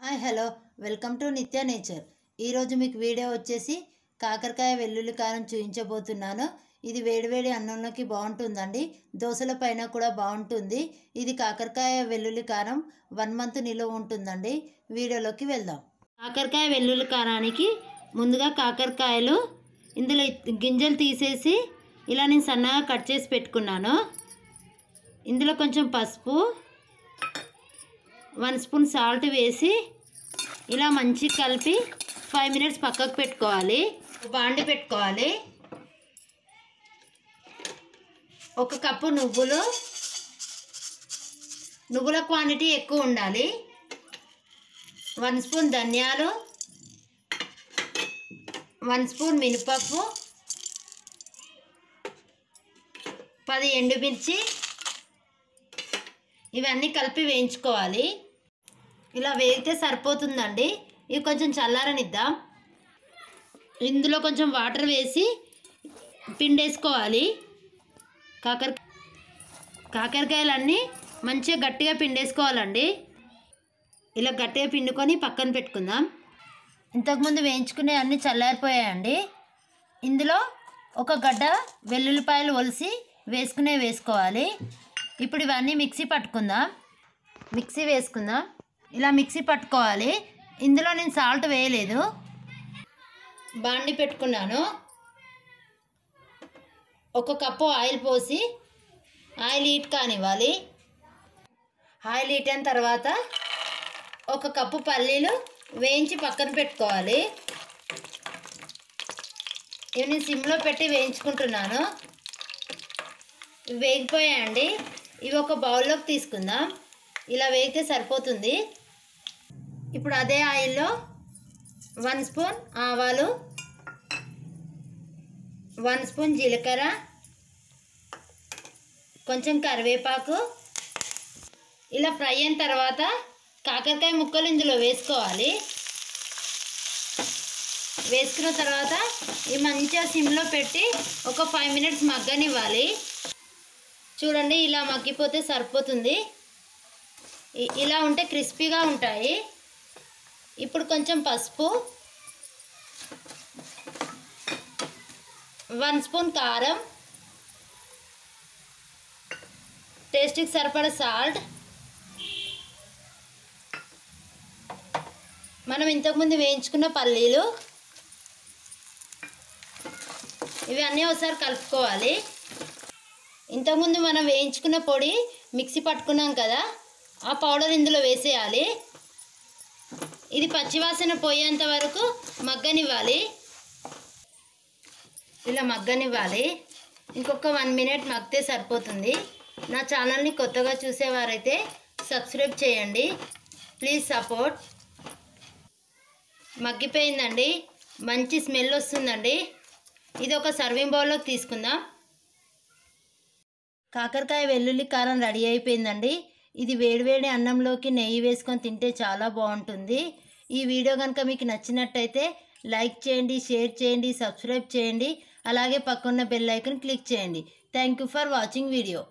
Hi hello welcome to నిత్య nature. ఈరోజు మీకు వీడియో వచ్చేసి కాకరకాయ వెల్లుల్లి కారం చూపించబోతున్నాను. ఇది వేడివేడి అన్నంలోకి బాగుంటుందండి, దోశల పైన కూడా బాగుంటుంది. ఇది కాకరకాయ వెల్లుల్లి కారం 1 మంత్ నిల్వ ఉంటుందండి. వీడియోలోకి వెళ్దాం. కాకరకాయ వెల్లుల్లి కారానికి ముందుగా కాకరకాయలు ఇందులో గింజలు తీసేసి ఇలా నేను సన్నగా కట్ చేసి పెట్టుకున్నాను. ఇందులో కొంచెం పసుపు, 1 స్పూన్ సాల్ట్ వేసి ఇలా మంచిగా కలిపి 5 మినిట్స్ పక్కకు పెట్టుకోవాలి. బాండి పెట్టుకోవాలి. 1 కప్పు నువ్వుల క్వాంటిటీ ఎక్కువ ఉండాలి. 1 స్పూన్ ధనియాలు, 1 స్పూన్ మినపప్పు, 10 ఎండుమిర్చి, ఇవన్నీ కలిపి వేయించుకోవాలి. ఇలా వేగితే సరిపోతుందండి. ఇవి కొంచెం చల్లారనిద్దాం. ఇందులో కొంచెం వాటర్ వేసి పిండేసుకోవాలి. కాకరకాయలన్నీ మంచిగా గట్టిగా పిండేసుకోవాలండి. ఇలా గట్టిగా పిండుకొని పక్కన పెట్టుకుందాం. ఇంతకుముందు వేయించుకునే అన్నీ చల్లారిపోయాయండి. ఇందులో 1 గడ్డ వెల్లుల్లిపాయలు ఒలిసి వేసుకోవాలి. ఇప్పుడు ఇవన్నీ మిక్సీ వేసుకుందాం. ఇలా మిక్సీ పట్టుకోవాలి. ఇందులో నేను సాల్ట్ వేయలేదు. బాండి పెట్టుకున్నాను. 1 కప్పు ఆయిల్ పోసి ఆయిల్ హీట్ కానివ్వాలి. ఆయిల్ హీట్ అయిన తర్వాత 1 కప్పు పల్లీలు వేయించి పక్కన పెట్టుకోవాలి. ఇవి నేను సిమ్లో పెట్టి వేయించుకుంటున్నాను. ఇవి వేగిపోయాయండి. ఇవి ఒక బౌల్లోకి తీసుకుందాం. ఇలా వేగితే సరిపోతుంది. ఇప్పుడు అదే ఆయిల్లో 1 స్పూన్ ఆవాలు, 1 స్పూన్ జీలకర్ర, కొంచెం కరివేపాకు ఇలా ఫ్రై అయిన తర్వాత కాకరకాయ ముక్కలు ఇందులో వేసుకోవాలి. వేసుకున్న తర్వాత ఇవి మంచిగా సిమ్లో పెట్టి ఒక 5 మినిట్స్ మగ్గనివ్వాలి. చూడండి, ఇలా మగ్గిపోతే సరిపోతుంది. ఇలా ఉంటే క్రిస్పీగా ఉంటాయి. ఇప్పుడు కొంచెం పసుపు, 1 స్పూన్ కారం, టేస్ట్కి సరిపడా సాల్ట్, మనం ఇంతకుముందు వేయించుకున్న పల్లీలు, ఇవి అన్నీ ఒకసారి కలుపుకోవాలి. ఇంతకుముందు మనం వేయించుకున్న పొడి మిక్సీ పట్టుకున్నాం కదా, ఆ పౌడర్ ఇందులో వేసేయాలి. ఇది పచ్చివాసన పోయేంత వరకు మగ్గనివ్వాలి. ఇలా మగ్గనివ్వాలి. ఇంకొక 1 మినిట్ మగ్గితే సరిపోతుంది. నా ఛానల్ని కొత్తగా చూసేవారైతే సబ్స్క్రైబ్ చేయండి. Please support. మగ్గిపోయిందండి. మంచి స్మెల్ వస్తుందండి. ఇది ఒక సర్వింగ్ బౌల్లోకి తీసుకుందాం. కాకరకాయ వెల్లుల్లి కారం రెడీ అయిపోయిందండి. ఇది వేడివేడి అన్నంలోకి నెయ్యి వేసుకొని తింటే చాలా బాగుంటుంది. ఈ వీడియో కనుక మీకు నచ్చినట్టయితే లైక్ చేయండి, షేర్ చేయండి, సబ్స్క్రైబ్ చేయండి. అలాగే పక్కన్న బెల్ ఐకాన్ క్లిక్ చేయండి. Thank you for watching video.